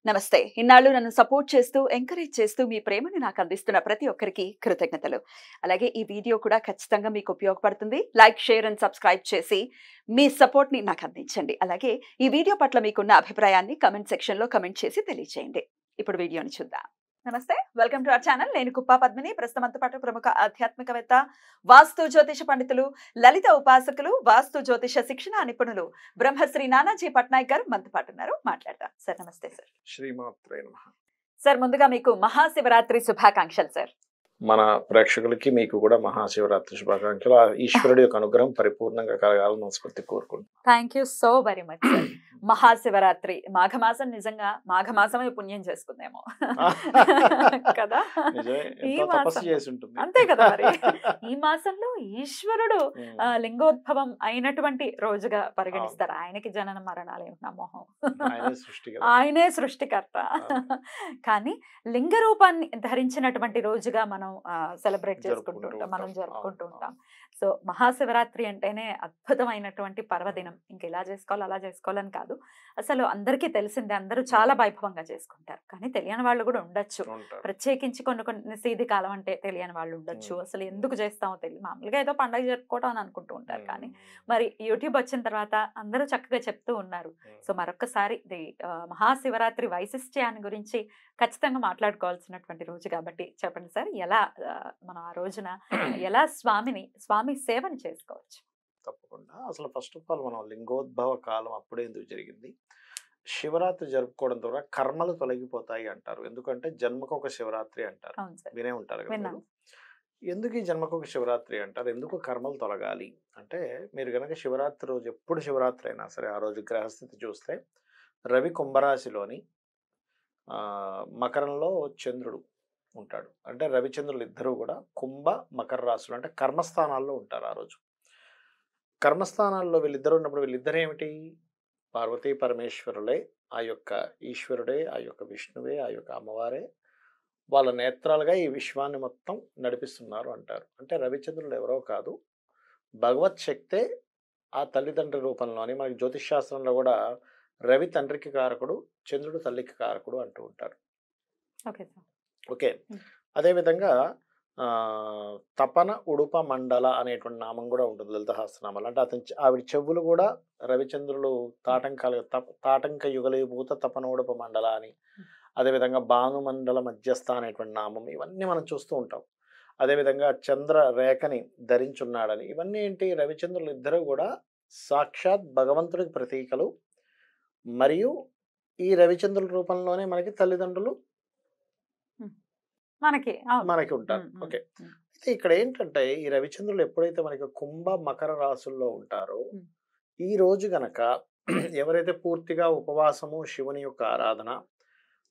నమస్తే. ఇన్నాళ్ళు నన్ను సపోర్ట్ చేస్తూ, ఎంకరేజ్ చేస్తూ మీ ప్రేమని నాకు అందిస్తున్న ప్రతి ఒక్కరికి కృతజ్ఞతలు. అలాగే ఈ వీడియో కూడా ఖచ్చితంగా మీకు ఉపయోగపడుతుంది. లైక్, షేర్ అండ్ సబ్స్క్రైబ్ చేసి మీ సపోర్ట్‌ని నాకు అందించండి. అలాగే ఈ వీడియో పట్ల మీకున్న అభిప్రాయాన్ని కామెంట్ సెక్షన్‌లో కామెంట్ చేసి తెలియజేయండి. ఇప్పుడు వీడియోని చూద్దాం. నమస్తే. Welcome to our channel. నేను కుప్పా పద్మిని. ప్రస్తుతం మనతో పాటు ప్రముఖ ఆధ్యాత్మికవేత్త, వాస్తు జ్యోతిష పండితులు, లలిత ఉపాసకులు, వాస్తు జ్యోతిష శిక్షణ నిపుణులు బ్రహ్మశ్రీ నానాజీ పట్నాయక్ గారు మనతో పాటు ఉన్నారు. మాట్లాడదాం. సార్ నమస్తే సార్. శ్రీమాత్రే నమః. సార్ ముందుగా మీకు మహాశివరాత్రి శుభాకాంక్షలు సార్. మన ప్రేక్షకులకి మీకు కూడా మహాశివరాత్రి శుభాకాంక్షలు. ఆ ఈశ్వరుడి యొక్క అనుగ్రహం పరిపూర్ణంగా కలగాలని మనస్ఫూర్తి కోరుకుంటున్నాను. Thank you so very much sir. Mahashivratri మాఘమాసం, నిజంగా మాఘమాసమే పుణ్యం చేసుకుందేమో కదా. నిజమే, ఈ ఎంతో తపస్సు మాసం చేసి ఉంటుంది. అంతే కదా మరి. ఈ మాసంలో ఈశ్వరుడు లింగోద్భవం అయినటువంటి రోజుగా పరిగణిస్తారు. ఆయనకి జనన మరణాలు ఏమన్నా మొహం, ఆయనే సృష్టి కదా. ఆయనే సృష్టికర్త. కానీ లింగ రూపాన్ని ధరించినటువంటి రోజుగా మనం సెలబ్రేట్ చేసుకుంటూ ఉంటాం, మనం జరుపుకుంటూ ఉంటాం. సో మహాశివరాత్రి అంటేనే అద్భుతమైనటువంటి పర్వదినం. ఇంక ఇలా చేసుకోవాలి అలా చేసుకోవాలని కాదు, అసలు అందరికీ తెలిసిందే, అందరూ చాలా వైభవంగా చేసుకుంటారు. కానీ తెలియని వాళ్ళు కూడా ఉండొచ్చు. ప్రత్యేకించి కొన్ని సీది కాలం అంటే తెలియని వాళ్ళు ఉండొచ్చు. అసలు ఎందుకు చేస్తామో తెలియదు, మామూలుగా ఏదో పండగ జరుపుకోవడం అని అనుకుంటూ ఉంటారు. కానీ మరి యూట్యూబ్ వచ్చిన తర్వాత అందరూ చక్కగా చెప్తూ ఉన్నారు. సో మరొకసారి మహాశివరాత్రి వైశిష్ట్యాన్ని గురించి ఖచ్చితంగా మాట్లాడుకోవాల్సినటువంటి రోజు కాబట్టి చెప్పండి సార్, ఎలా మనం ఆ రోజున ఎలా స్వామి సేవని చేసుకోవచ్చు? తప్పకుండా. అసలు ఫస్ట్ ఆఫ్ ఆల్ మనం లింగోద్భవ కాలం అప్పుడే ఎందుకు జరిగింది, శివరాత్రి జరుపుకోవడం ద్వారా కర్మలు తొలగిపోతాయి అంటారు. ఎందుకంటే జన్మకు ఒక శివరాత్రి అంటారు, వినే ఉంటారు కదా. ఎందుకు ఈ జన్మకు ఒక శివరాత్రి అంటారు, ఎందుకు కర్మలు తొలగాలి అంటే, మీరు కనుక శివరాత్రి రోజు, ఎప్పుడు శివరాత్రి అయినా సరే ఆ రోజు గ్రహస్థితి చూస్తే రవి కుంభరాశిలోని మకరంలో చంద్రుడు ఉంటాడు. అంటే రవిచంద్రులు ఇద్దరు కూడా కుంభ మకర రాశులు, అంటే కర్మస్థానాల్లో ఉంటారు. ఆ రోజు కర్మస్థానాల్లో వీళ్ళిద్దరు ఉన్నప్పుడు వీళ్ళిద్దరు ఏమిటి, పార్వతీ పరమేశ్వరులే, ఆ యొక్క ఈశ్వరుడే, ఆ యొక్క విష్ణువే, ఆ యొక్క అమ్మవారే వాళ్ళ నేత్రాలుగా ఈ విశ్వాన్ని మొత్తం నడిపిస్తున్నారు అంటారు. అంటే రవిచంద్రులు ఎవరో కాదు, భగవత్ శక్తే ఆ తల్లిదండ్రి రూపంలోని. మనకి జ్యోతిష్ శాస్త్రంలో కూడా రవి తండ్రికి కారకుడు, చంద్రుడు తల్లికి కారకుడు అంటూ ఉంటారు. ఓకే. అదేవిధంగా తపన ఉడుప మండల అనేటువంటి నామం కూడా ఉంటుంది లలిత సహస్రనామాలు. అంటే ఆవిడ చెవులు కూడా రవిచంద్రులు తాటంక యుగలీభూత తపన ఉడుప మండల అని. అదేవిధంగా భానుమండల మధ్యస్థ అనేటువంటి నామం, ఇవన్నీ మనం చూస్తూ ఉంటాం. అదేవిధంగా చంద్ర రేఖని ధరించున్నాడని. ఇవన్నీ ఏంటి, రవిచంద్రులు ఇద్దరు కూడా సాక్షాత్ భగవంతుడికి ప్రతీకలు. మరియు ఈ రవిచంద్రుల రూపంలోనే మనకి తల్లిదండ్రులు మనకి ఉంటారు. ఓకే. అయితే ఇక్కడ ఏంటంటే, ఈ రవిచంద్రులు ఎప్పుడైతే మనకి కుంభ మకర రాశుల్లో ఉంటారో, ఈ రోజు గనక ఎవరైతే పూర్తిగా ఉపవాసము, శివుని యొక్క ఆరాధన,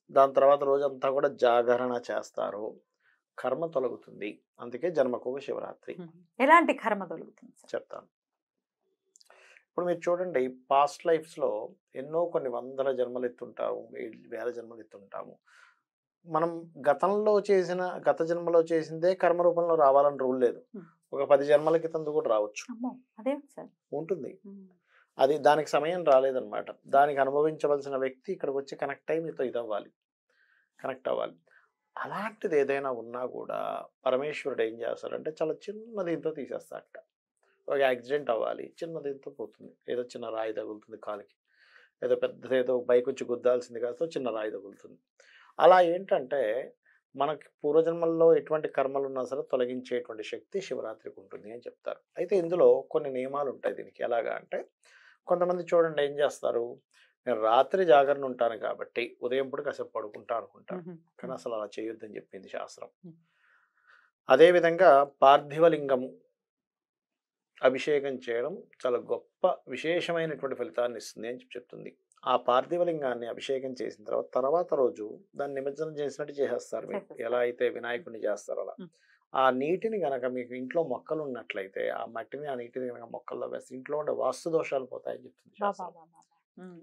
దాని తర్వాత రోజంతా కూడా జాగరణ చేస్తారో కర్మ తొలగుతుంది. అందుకే జన్మకు శివరాత్రి. ఎలాంటి కర్మ తొలగుతుంది చెప్తాను. ఇప్పుడు మీరు చూడండి, పాస్ట్ లైఫ్స్లో ఎన్నో కొన్ని వందల జన్మలు ఎత్తుంటాము, వేల జన్మలు ఎత్తుంటాము. మనం గత జన్మలో చేసిందే కర్మ రూపంలో రావాలని రూల్ లేదు. ఒక 10 జన్మల క్రితం కూడా రావచ్చు, ఉంటుంది. అది దానికి సమయం రాలేదన్నమాట. దానికి అనుభవించవలసిన వ్యక్తి ఇక్కడికి వచ్చి కనెక్ట్ అయ్యి మీతో కనెక్ట్ అవ్వాలి. అలాంటిది ఏదైనా ఉన్నా కూడా పరమేశ్వరుడు ఏం చేస్తారంటే, చాలా చిన్న దీంతో తీసేస్తారట. ఒక యాక్సిడెంట్ అవ్వాలి, చిన్న దీంతో పోతుంది. ఏదో చిన్న రాయి తగులుతుంది కాలికి, ఏదో పెద్దదేదో బైక్ వచ్చి గుద్దాల్సింది కాదు, చిన్న రాయి తగులుతుంది. అలా ఏంటంటే, మనకి పూర్వజన్మల్లో ఎటువంటి కర్మలు ఉన్నా సరే తొలగించేటువంటి శక్తి శివరాత్రికి ఉంటుంది అని చెప్తారు. అయితే ఇందులో కొన్ని నియమాలు ఉంటాయి దీనికి. ఎలాగా అంటే, కొంతమంది చూడండి ఏం చేస్తారు, నేను రాత్రి జాగరణ ఉంటాను కాబట్టి ఉదయం పూట కాసేపు పడుకుంటా అనుకుంటారు. కానీ అసలు అలా చేయొద్దని చెప్పింది శాస్త్రం. అదేవిధంగా పార్థివలింగము అభిషేకం చేయడం చాలా గొప్ప విశేషమైనటువంటి ఫలితాన్ని ఇస్తుంది అని చెప్తుంది. ఆ పార్థివలింగాన్ని అభిషేకం చేసిన తర్వాత రోజు దాన్ని నిమజ్జనం చేసినట్టు చేసేస్తారు. మీరు ఎలా అయితే వినాయకుడిని చేస్తారో అలా. ఆ నీటిని గనక మీకు ఇంట్లో మొక్కలు ఉన్నట్లయితే, ఆ మట్టిని ఆ నీటిని గనక మొక్కల్లో వేస్తే ఇంట్లో ఉండే వాస్తు దోషాలు పోతాయని చెప్తుంది.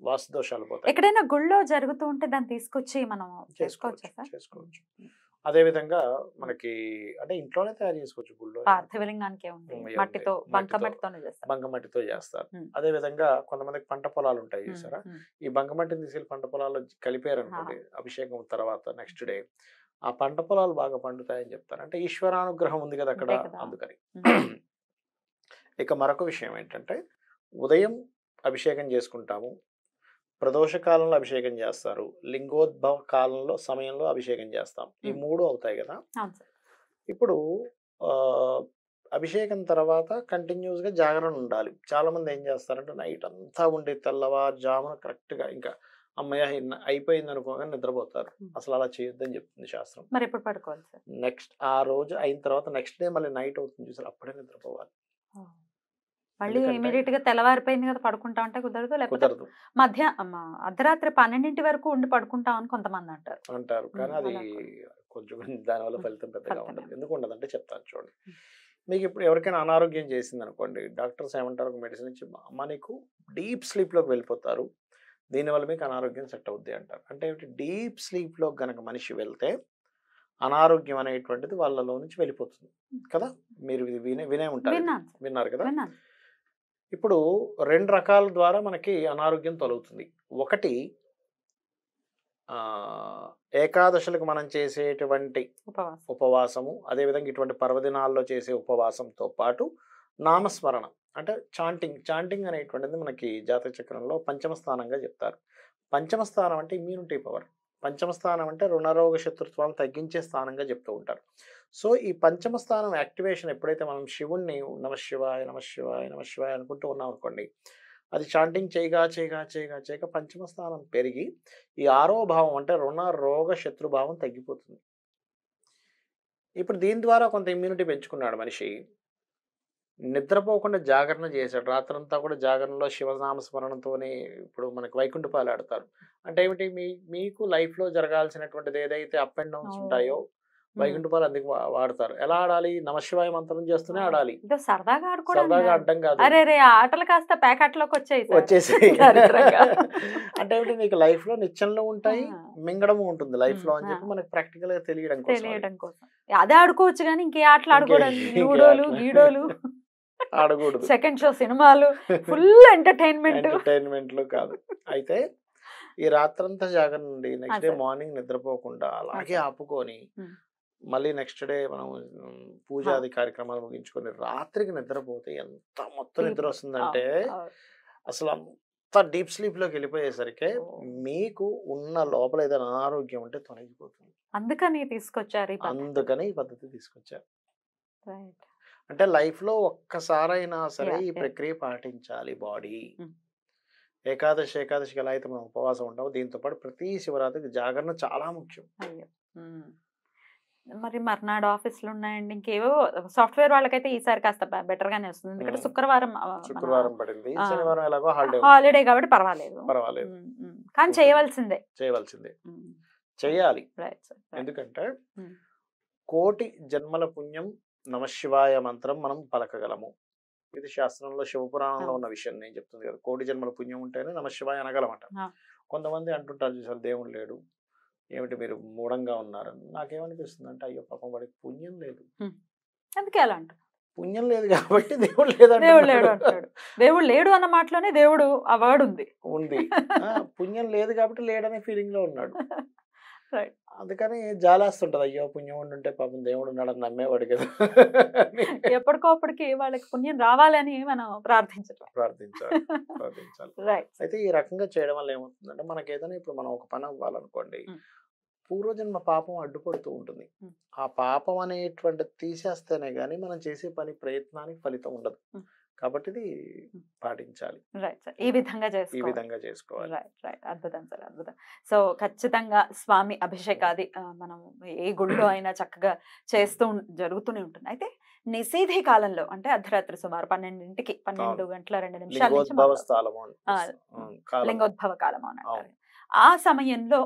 వాస్తు దోషాలు పోతాయి. ఎక్కడైనా గుళ్ళో జరుగుతూ ఉంటే దాన్ని తీసుకొచ్చి మనం చేసుకోవచ్చు. అదేవిధంగా మనకి అంటే ఇంట్లోనే తయారు చేసుకోవచ్చు గుళ్ళో. పార్థివలింగానికే ఉంది, ఏముంది, మట్టితో బంకమట్టితోనే చేస్తారు. బంకమట్టితో చేస్తారు. ఉమ్, అదేవిధంగా కొంతమందికి పంట పొలాలు ఉంటాయి ఉమ్, చూసారా, ఉమ్. ఈ బంకమట్టిని తీసుకెళ్ళి పంట పొలాల్లో కలిపారనుకోండి అభిషేకం తర్వాత నెక్స్ట్ డే ఆ పంట పొలాలు బాగా పండుతాయని చెప్తారు. అంటే ఈశ్వరానుగ్రహం ఉంది కదా అక్కడ, అంతే కదా. అందుకని. ఉమ్, ఇక మరొక విషయం ఏంటంటే ఉదయం అభిషేకం చేసుకుంటాము, ప్రదోష కాలంలో అభిషేకం చేస్తారు, లింగోద్భవ కాలంలో సమయంలో అభిషేకం చేస్తాం. ఈ ఉమ్. 3 అవుతాయి కదా. అవును సార్. ఇప్పుడు అభిషేకం తర్వాత కంటిన్యూస్గా జాగరణ ఉండాలి. చాలామంది ఏం చేస్తారంటే నైట్ అంతా ఉండి తెల్లవారుజామున కరెక్ట్గా ఇంకా అమ్మయ్య అయిపోయింది అనుకోగానే నిద్రపోతారు. అసలు అలా చేయొద్దని చెప్తుంది శాస్త్రం. మరి ఎప్పుడు పడుకోవాలి సార్? నెక్స్ట్ ఆ రోజు అయిన తర్వాత నెక్స్ట్ డే మళ్ళీ నైట్ అవుతుంది చూసారు, అప్పుడే నిద్రపోవాలి. మళ్ళీ ఎందుకంటే ఇమీడియట్ గా తెల్లవారిపోయింది కదా పడుకుంటా అంటే కుదరదు, లేకపోతే కుదరదు అర్ధరాత్రి 12 వరకు ఉండి పడుకుంటాం అని కొంతమంది అంటారు. అంటారు. కానీ అది అలా కూడా. కొంచెం దానివల్ల ఫలితం పెద్దగా ఫలితం ఉండదు. ఏమి. ఎందుకు ఉండదంటే చెప్తాను చూడండి. మీకు ఇప్పుడు ఎవరికైనా అనారోగ్యం చేసింది అనుకోండి, డాక్టర్స్ ఏమంటారు, ఒక మెడిసిన్ ఇచ్చి అమ్మ నీకు డీప్ స్లీప్లోకి వెళ్ళిపోతారు, దీనివల్ల మీకు అనారోగ్యం సెట్ అవుద్ది అంటారు. అంటే డీప్ స్లీప్లో గనక మనిషి వెళ్తే అనారోగ్యం అనేటువంటిది వాళ్ళలో నుంచి వెళ్ళిపోతుంది కదా. మీరు ఇది వినే ఉంటారు, విన్నాను సార్, విన్నారు కదా. విన్నాను. ఇప్పుడు 2 రకాల ద్వారా మనకి అనారోగ్యం తొలగుతుంది. ఒకటి ఏకాదశులకు మనం చేసేటువంటి ఉపవాసం. ఉపవాసము, అదేవిధంగా ఇటువంటి పర్వదినాల్లో చేసే ఉపవాసంతో పాటు నామస్మరణ అంటే చాంటింగ్ అనేటువంటిది మనకి జాతక చక్రంలో పంచమ స్థానంగా చెప్తారు. పంచమ స్థానం అంటే ఇమ్యూనిటీ పవర్, పంచమ స్థానం అంటే రుణరోగ శత్రుత్వాలను తగ్గించే స్థానంగా చెప్తూ ఉంటారు. సో ఈ పంచమ స్థానం యాక్టివేషన్ ఎప్పుడైతే మనం శివుణ్ణి నమశివాయ నమశివాయ నమశివాయ అనుకుంటూ ఉన్నాం అనుకోండి, అది చాంటింగ్ చేయగా పంచమ స్థానం పెరిగి ఈ 6వ భావం అంటే రుణ రోగ శత్రుభావం తగ్గిపోతుంది. ఇప్పుడు దీని ద్వారా కొంత ఇమ్యూనిటీ పెంచుకున్నాడు మనిషి, నిద్రపోకుండా జాగరణ చేశాడు, రాత్రంతా కూడా జాగరణలో శివనామస్మరణతోనే. ఇప్పుడు మనకి వైకుంఠపాలు ఆడతారు అంటే ఏమిటి, మీకు లైఫ్లో జరగాల్సినటువంటిది ఏదైతే అప్ అండ్ డౌన్స్ ఉంటాయో వైకుంఠపాలు అందుకు వాడతారు. ఎలా ఆడాలి, నమశివాయ మంత్రం చేస్తూనే ఆడాలి, సరదాగా సరదాగా అడ్డం కాదు. అరే రే ఆటలు కాస్త ప్యాకెట్లోకి వచ్చేసి అంటే ఏమిటి, నీకు లైఫ్ లో నిత్యంలో ఉంటాయి, మింగడము ఉంటుంది లైఫ్ లో అని చెప్పి మనకి ప్రాక్టికల్ గా తెలియడం కోసం అదే ఆడుకోవచ్చు కానీ ఇంకే ఆటలు ఆడుకోవడం, లూడోలు గీడోలు ఆడకూడదు, సెకండ్ షో సినిమాలు, ఫుల్ ఎంటర్టైన్మెంట్లు కాదు. అయితే ఈ రాత్రంతా జాగరణ నుండి నెక్స్ట్ డే మార్నింగ్ నిద్రపోకుండా అలాగే ఆపుకొని మళ్ళీ నెక్స్ట్ డే మనం పూజాది కార్యక్రమాలు ముగించుకొని రాత్రికి నిద్రపోతే ఎంత మొత్తం నిద్ర వస్తుందంటే అసలు అంత డీప్ స్లీప్ లోకి వెళ్ళిపోయేసరికి మీకు ఉన్న లోపల ఏదైనా అనారోగ్యం ఉంటే తొలగిపోతుంది. అందుకని ఈ పద్ధతి తీసుకొచ్చారు. అంటే లైఫ్ లో ఒక్కసారైనా సరే ఈ ప్రక్రియ పాటించాలి బాడీ. ఏకాదశికి ఎలా అయితే మనం ఉపవాసం ఉంటామో దీంతో పాటు ప్రతి శివరాత్రికి జాగరణ చాలా ముఖ్యం. మరి మర్నాడు ఆఫీసులు ఉన్నాయండి, ఇంకేవో సాఫ్ట్వేర్ వాళ్ళకైతే ఈసారి కాస్త బెటర్ గానే వస్తుంది, ఎందుకంటే శుక్రవారం పడింది, శనివారం ఎలాగో హాలిడే కాబట్టి పర్వాలేదు, కానీ చేయవలసిందే చేయాలి. ఎందుకంటే కోటి జన్మల పుణ్యం నమశివాయ మంత్రం మనం పలకగలము. ఇది శాస్త్రంలో శివపురాణంలో ఉన్న విషయం నేను చెప్తుంది కదా, కోటి జన్మల పుణ్యం ఉంటేనే నమశివాయ అనగలమంట. కొంతమంది అంటుంటారు చూసారు, దేవుడు లేడు, ఏమిటి మీరు మూఢంగా ఉన్నారని. నాకేమనిపిస్తుంది అంటే అయ్యో పాపం వాడికి పుణ్యం లేదు, అందుకే అలా అంటారు. పుణ్యం లేదు కాబట్టి దేవుడు లేడు అంటాడు. దేవుడు లేడు అన్న మాటలోనే దేవుడు ఆ వర్డ్ ఉంది. పుణ్యం లేదు కాబట్టి లేడనే ఫీలింగ్ లో ఉన్నాడు. అందుకని జాలేస్తుంటది, అయ్యో పుణ్యం ఉండుంటే పాపం దేవుడు ఉన్నాడని నమ్మేవాడు కదా. ఎప్పటికోప్పటికి వాళ్ళకి పుణ్యం రావాలని మనం ప్రార్థించాలి. అయితే ఈ రకంగా చేయడం వల్ల ఏమవుతుందంటే మనకి ఏదైనా ఇప్పుడు మనం ఒక పని అవ్వాలనుకోండి, పూర్వజన్మ పాపం అడ్డుపడుతూ ఉంటుంది. ఆ పాపం అనేటువంటి తీసేస్తేనే గానీ మనం చేసే పని ప్రయత్నానికి ఫలితం ఉండదు. కాబట్టి ఇది పాటించాలి. ఈ విధంగా చేసుకోవాలి. అద్భుతం సార్, అద్భుతం. సో ఖచ్చితంగా స్వామి అభిషేకాది మనం ఏ గుళ్ళో అయినా చక్కగా జరుగుతూనే ఉంటుంది. అయితే నిషేధి కాలంలో అంటే అర్ధరాత్రి సుమారు 12 గంటల 2 నిమిషాల లింగోద్భవ కాలము అని అంటారు. ఆ సమయంలో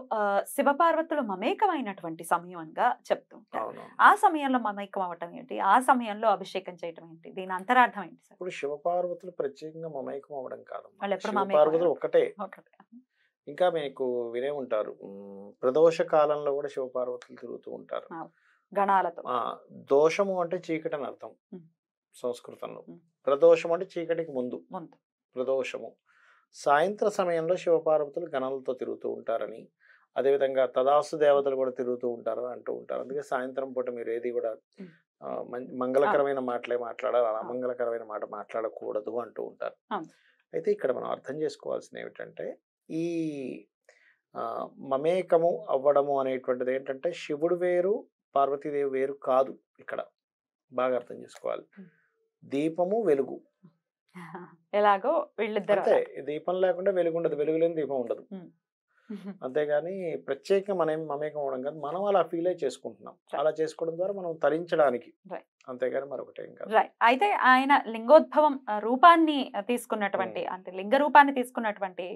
శివపార్వతులు మమేకమైనటువంటి సమయంగా చెప్తుంటారు. ఆ సమయంలో మమేకం అవటం ఏంటి, ఆ సమయంలో అభిషేకం చేయటం ఏంటి, దీని అంతరార్థం ఏంటి సార్? ఇప్పుడు శివపార్వతులు ప్రత్యేకంగా మమేకం అవడం కాదు, శివపార్వతులు ఒకటే. ఇంకా మీకు వినే ఉంటారు, ప్రదోష కాలంలో కూడా శివపార్వతులు తిరుగుతూ ఉంటారు. గణాలతో. దోషము అంటే చీకటి అని అర్థం ఉమ్. సంస్కృతంలో. ఉమ్. ప్రదోషం అంటే చీకటికి ముందు ముందు. ప్రదోషము. సాయంత్ర సమయంలో శివపార్వతులు గణాలతో తిరుగుతూ ఉంటారని, అదేవిధంగా తదాసు దేవతలు కూడా తిరుగుతూ ఉంటారు అంటూ ఉంటారు. అందుకే సాయంత్రం పూట మీరు ఏది కూడా మంగళకరమైన మాటలే మాట్లాడాలి, అమంగళకరమైన మాట మాట్లాడకూడదు అంటూ ఉంటారు. అయితే ఇక్కడ మనం అర్థం చేసుకోవాల్సింది ఏమిటంటే, ఈ మమేకము అవ్వడము అనేటువంటిది ఏంటంటే శివుడు వేరు పార్వతీదేవి వేరు కాదు. ఇక్కడ బాగా అర్థం చేసుకోవాలి. దీపము వెలుగు ఎలాగో వీళ్ళిద్దరు అంతే. దీపం లేకుండా వెలుగు ఉండదు, వెలుగు లేని దీపం ఉండదు. అంతేగాని ప్రత్యేకంగా మనం మమేకం అవడం కాదు, మనం అలా ఫీల్ అయి చేసుకుంటున్నాం. అలా చేసుకోవడం ద్వారా మనం తరించడానికి, అంతేగాని మరొకటి ఏం కాదు. అయితే ఆయన లింగోద్భవం రూపాన్ని తీసుకున్నటువంటి అంటే లింగ రూపాన్ని తీసుకున్నటువంటి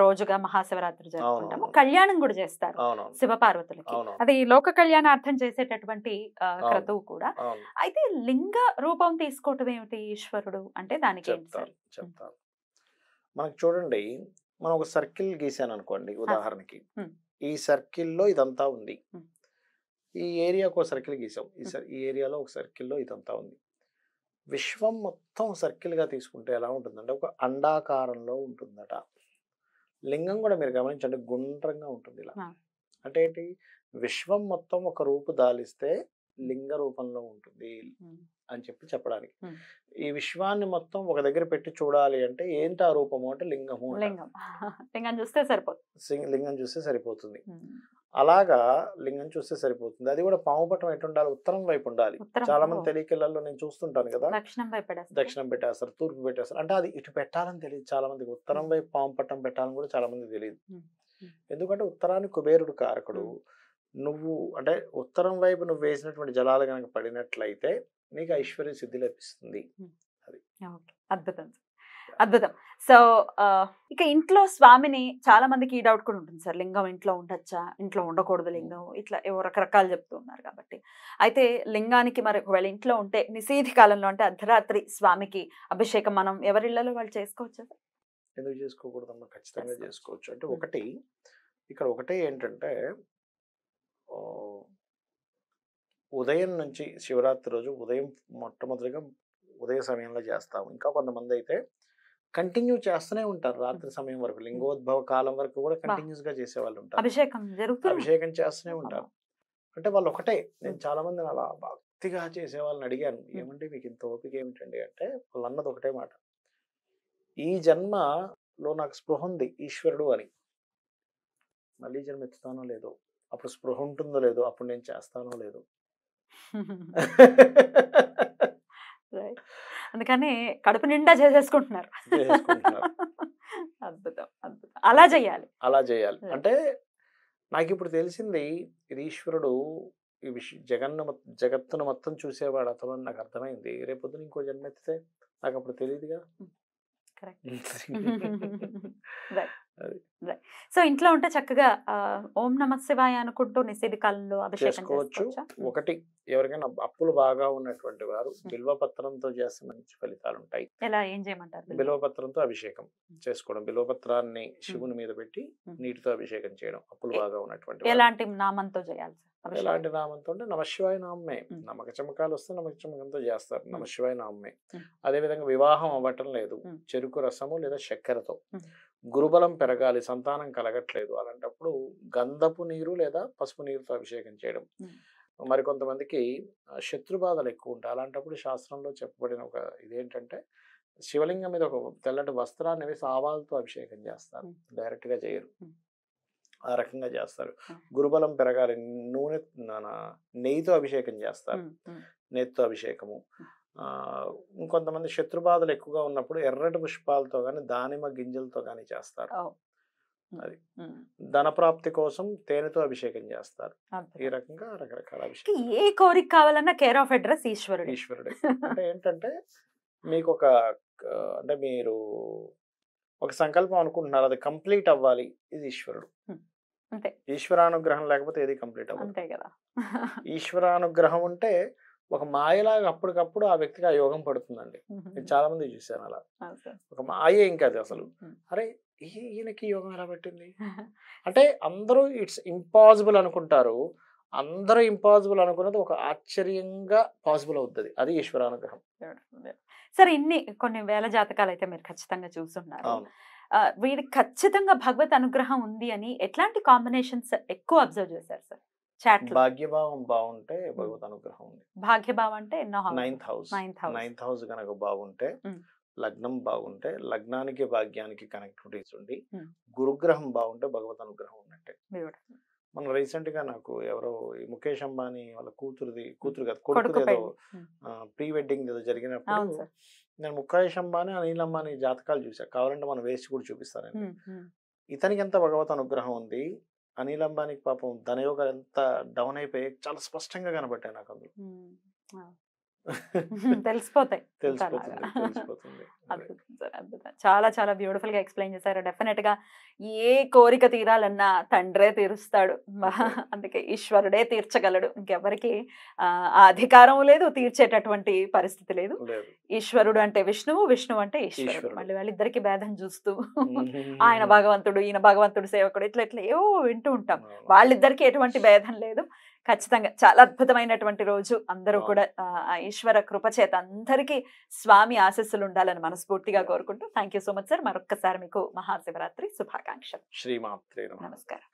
రోజుగా మహాశివరాత్రి జరుపుకుంటాము. కళ్యాణం కూడా చేస్తారు శివపార్వతులకి. అది లోక కళ్యాణార్థం చేసేటటువంటి క్రతువు కూడా. అయితే లింగ రూపం తీసుకోవటం ఏమిటి ఈశ్వరుడు అంటే దానికి చెప్తాను. మనకు చూడండి, మనం ఒక సర్కిల్ గీసాను అనుకోండి ఉదాహరణకి. ఈ సర్కిల్లో ఇదంతా ఉంది. ఈ ఏరియాకు ఒక సర్కిల్ గీసాం. ఈ ఏరియాలో ఒక సర్కిల్లో ఇదంతా ఉంది. విశ్వం మొత్తం సర్కిల్ గా తీసుకుంటే ఎలా ఉంటుందంటే ఒక అండాకారంలో ఉంటుందట. లింగం కూడా మీరు గమనించండి, గుండ్రంగా ఉంటుంది ఇలా. అంటే ఏంటి, విశ్వం మొత్తం ఒక రూపు దాలిస్తే లింగ రూపంలో ఉంటుంది అని చెప్పడానికి. ఈ విశ్వాన్ని మొత్తం ఒక దగ్గర పెట్టి చూడాలి అంటే ఏంటి ఆ రూపము అంటే లింగము. లింగం చూస్తే సరిపోతుంది. లింగం చూస్తే సరిపోతుంది. అలాగా లింగం చూస్తే సరిపోతుంది. అది కూడా పాము పట్టం ఎటు ఉండాలి, ఉత్తరం వైపు ఉండాలి. చాలా మంది తెలియకల్లో నేను చూస్తుంటాను కదా, దక్షిణం పెట్టేస్తారు, తూర్పు పెట్టేస్తారు. అంటే అది ఇటు పెట్టాలని తెలియదు చాలా మందికి. ఉత్తరం వైపు పాము పట్టం పెట్టాలని కూడా చాలా మందికి తెలియదు. ఎందుకంటే ఉత్తరాన్ని కుబేరుడు కారకుడు. నువ్వు అంటే ఉత్తరం వైపు నువ్వు వేసినటువంటి జలాలు కనుక పడినట్లయితే నీకు ఐశ్వర్య సిద్ధి లభిస్తుంది. అది అద్భుతం, అద్భుతం. సో ఇక ఇంట్లో స్వామిని చాలా మందికి ఈ డౌట్ కూడా ఉంటుంది సార్, లింగం ఇంట్లో ఉండొచ్చా, ఇంట్లో ఉండకూడదు లింగం, ఇట్లా ఏవో రకరకాలు చెప్తూ ఉన్నారు కాబట్టి. అయితే లింగానికి మరి ఒకవేళ ఇంట్లో ఉంటే నిషేధి కాలంలో అంటే అర్ధరాత్రి స్వామికి అభిషేకం మనం ఎవరిళ్లలో వాళ్ళు చేసుకోవచ్చా? ఎందుకు చేసుకోకూడదమ్మా, ఖచ్చితంగా చేసుకోవచ్చు. అంటే ఒకటి ఇక్కడ ఒకటే ఏంటంటే, ఉదయం నుంచి శివరాత్రి రోజు ఉదయం మొట్టమొదటిగా ఉదయ సమయంలో చేస్తాము. ఇంకా కొంతమంది అయితే కంటిన్యూ చేస్తూనే ఉంటారు రాత్రి సమయం వరకు, లింగోద్భవ కాలం వరకు కూడా కంటిన్యూస్ గా చేసే వాళ్ళు ఉంటారు. అభిషేకం చేస్తూనే ఉంటారు. అంటే వాళ్ళు ఒకటే, నేను చాలా మందిని అలా భక్తిగా చేసే వాళ్ళని అడిగాను, ఏమంటే మీకు ఇంత ఓపిక ఏమిటండి అంటే, వాళ్ళు అన్నది ఒకటే మాట, ఈ జన్మలో నాకు స్పృహ ఉంది ఈశ్వరుడు అని, మళ్ళీ జన్మ ఎత్తుతానో లేదో, అప్పుడు స్పృహ ఉంటుందో లేదో, అప్పుడు నేను చేస్తానో లేదో. అందుకని కడుపు నిండా చేసేసుకుంటున్నారు. అద్భుతం, అద్భుతం. అలా చేయాలి, అలా చేయాలి. అంటే నాకు ఇప్పుడు తెలిసింది, ఇది ఈశ్వరుడు ఈ జగత్తును మొత్తం చూసేవాడు అతను అని నాకు అర్థమైంది. రేపొద్దున ఇంకో జన్మ ఎత్తితే నాకు అప్పుడు తెలియదుగా. సో ఇంట్లో ఉంటే చక్కగా ఓం నమః శివాయ అనుకుంటూ నిషేధి కాలంలో అభిషేకం చేసుకోవచ్చు. ఒకటి, ఎవరికైనా అప్పులు బాగా ఉన్నటువంటి వారు బిల్వపత్రంతో చేస్తే మంచి ఫలితాలు ఉంటాయి. ఎలా, ఏం చేయమంటారు? బిల్వపత్రంతో అభిషేకం చేసుకోవడం, బిల్వపత్రాన్ని శివుని మీద పెట్టి నీటితో అభిషేకం చేయడం, అప్పులు బాగా ఉన్నటువంటి. ఎలాంటి నామంతో చేయాలి? ఎలాంటి నామంతో అంటే నమశివాయ నామే. నమ్మక చమకాలు వస్తే నమ్మక చమకంతో చేస్తారు, నమశివాయ నామే. అదేవిధంగా వివాహం అవ్వటం లేదు, చెరుకు రసము లేదా చక్కెరతో. గురుబలం పెరగాలి, సంతానం కలగట్లేదు, అలాంటప్పుడు గంధపు నీరు లేదా పసుపు నీరుతో అభిషేకం చేయడం. మరికొంతమందికి శత్రుబాధలు ఎక్కువ ఉంటాయి, అలాంటప్పుడు శాస్త్రంలో చెప్పబడిన ఒక ఇదేంటంటే, శివలింగం మీద ఒక తెల్లటి వస్త్రాన్ని వేసి ఆవాలతో అభిషేకం చేస్తారు, డైరెక్ట్ గా చేయరు, ఆ రకంగా చేస్తారు. గురుబలం పెరగాలి, నెయ్యితో అభిషేకం చేస్తారు, నెయ్యితో అభిషేకము. ఇంకొంతమంది శత్రుబాధలు ఎక్కువగా ఉన్నప్పుడు ఎర్రటి పుష్పాలతో కానీ దానిమ్మ గింజలతో కానీ చేస్తారు. అది ధనప్రాప్తి కోసం తేనెతో అభిషేకం చేస్తారు. ఈ రకంగా రకరకాల అభిషేకం. ఏ కోరిక కావాలన్నా కేర్ ఆఫ్ అడ్రస్ ఈశ్వరుడే. అంటే ఏంటంటే మీకు ఒక అంటే మీరు ఒక సంకల్పం అనుకుంటున్నారు, అది కంప్లీట్ అవ్వాలి, ఇది ఈశ్వరుడు. ఈశ్వరానుగ్రహం లేకపోతే ఏది కంప్లీట్ అవ్వదు. ఈశ్వరానుగ్రహం ఉంటే ఒక మాయలాగా అప్పటికప్పుడు ఆ వ్యక్తికి ఆ యోగం పడుతుందండి. నేను చాలా మంది చూశాను అలా. ఒక మాయ ఏం కాదు అసలు. అరే ఈయనకి యోగం ఎలా పట్టింది? అంటే అందరూ ఇట్స్ ఇంపాసిబుల్ అనుకుంటారు. అందరూ ఇంపాసిబుల్ అనుకున్నది ఒక ఆశ్చర్యంగా పాసిబుల్ అవుతది. అది ఈశ్వరానుగ్రహం. సరే ఇన్ని కొన్ని వేల జాతకాలు అయితే మీరు ఖచ్చితంగా చూసుంటారు. అవును. వీడికి ఖచ్చితంగా భగవత్ అనుగ్రహం ఉంది అని ఎట్లాంటి కాంబినేషన్స్ ఎక్కువ అబ్జర్వ్ చేశారు సార్ చాట్లో? భాగ్యభావం బావుంటే భగవత్ అనుగ్రహం ఉంది. భాగ్యభావం అంటే ఎన్నో house? 9th house. Ninth house. 9th house గనక బాగుంటే, ఉమ్. లగ్నం బాగుంటే, లగ్నానికి భాగ్యానికి కనెక్టివిటీస్ ఉండి, ఉమ్. గురుగ్రహం బాగుంటే భగవత్ అనుగ్రహం ఉన్నట్టే. Beautiful. మన రీసెంట్ గా నాకు ఎవరో ఈ ముఖేష్ అంబానీ వాళ్ళ కూతురు కాదు కొడుకు కొడుకుది ఏదో పెళ్లి. ప్రీ వెడ్డింగ్ ఏదో జరిగినప్పుడు అవును సార్. నేను ముఖేష్ అంబానీ అనిల్ అంబానీ జాతకాలు చూసా. కావాలంటే మనం వేసి కూడా చూపిస్తానండి. ఇతనికి ఎంత భగవత్ అనుగ్రహం ఉంది, అనిల్ అంబానీకి పాపం ధనయోగాలు ఎంత డౌన్ అయిపోయి చాలా స్పష్టంగా కనబడ్డాయి నాకు అందులో. తెలిసిపోతాయి. తెలిసిపోతుంది. అదే. అద్భుతం సార్, అద్భుతం. చాలా చాలా బ్యూటిఫుల్ గా ఎక్స్ప్లెయిన్ చేశారు. డెఫినెట్ గా ఏ కోరిక తీరాలన్నా తండ్రే తీరుస్తాడు. అందుకే ఈశ్వరుడే తీర్చగలడు. ఇంకెవరికి ఆ అధికారం లేదు, తీర్చేటటువంటి పరిస్థితి లేదు. లేదు. ఈశ్వరుడు అంటే విష్ణువు, విష్ణువు అంటే ఈశ్వరుడు. ఈశ్వరుడు. మళ్ళీ వాళ్ళిద్దరికి భేదం చూస్తూ ఆయన భగవంతుడు, ఈయన భగవంతుడు సేవకుడు, ఇట్లా ఇట్లా ఏవో వింటూ ఉంటాం. అవును. వాళ్ళిద్దరికి ఎటువంటి భేదం లేదు. ఖచ్చితంగా చాలా అద్భుతమైనటువంటి రోజు. అందరూ అవును. కూడా ఆ ఈశ్వర కృప చేత అందరికీ స్వామి ఆశీస్సులు ఉండాలని మనస్ఫూర్తిగా కోరుకుంటూ thank you so much sir. మరొక్కసారి మీకు మహాశివరాత్రి శుభాకాంక్షలు. శ్రీమాత్రే నమః. నమస్కారం.